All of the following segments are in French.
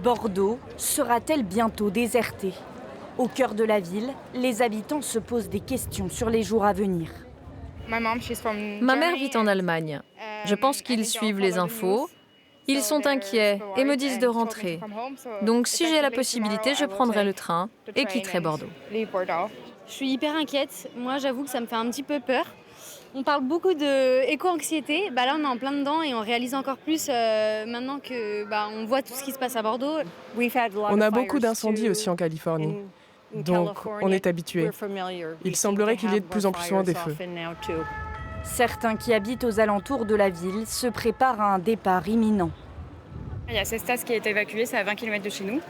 Bordeaux sera-t-elle bientôt désertée? Au cœur de la ville, les habitants se posent des questions sur les jours à venir. Ma mère vit en Allemagne. Je pense qu'ils suivent les infos. Ils sont inquiets et me disent de rentrer. Donc si j'ai la possibilité, je prendrai le train et quitterai Bordeaux. Je suis hyper inquiète. Moi, j'avoue que ça me fait un petit peu peur. On parle beaucoup de éco-anxiété. Là, on est en plein dedans et on réalise encore plus maintenant que on voit tout ce qui se passe à Bordeaux. On a beaucoup d'incendies aussi en Californie. Donc, on est habitué. Il semblerait qu'il y ait de plus en plus souvent des feux. Certains qui habitent aux alentours de la ville se préparent à un départ imminent. Il y a Cestas qui a été évacué, c'est à 20 km de chez nous.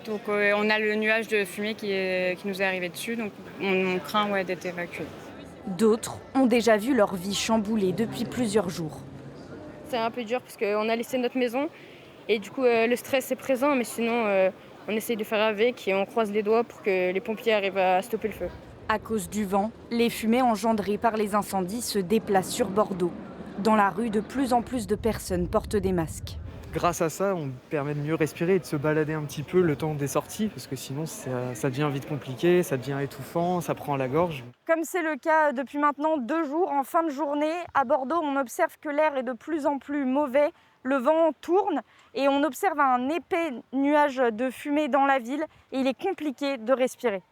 Donc on a le nuage de fumée qui nous est arrivé dessus, donc on craint d'être évacué. D'autres ont déjà vu leur vie chamboulée depuis plusieurs jours. C'est un peu dur parce qu'on a laissé notre maison et du coup le stress est présent, mais sinon on essaye de faire avec et on croise les doigts pour que les pompiers arrivent à stopper le feu. À cause du vent, les fumées engendrées par les incendies se déplacent sur Bordeaux. Dans la rue, de plus en plus de personnes portent des masques. Grâce à ça, on permet de mieux respirer et de se balader un petit peu le temps des sorties, parce que sinon ça devient vite compliqué, ça devient étouffant, ça prend à la gorge. Comme c'est le cas depuis maintenant 2 jours, en fin de journée, à Bordeaux, on observe que l'air est de plus en plus mauvais. Le vent tourne et on observe un épais nuage de fumée dans la ville et il est compliqué de respirer.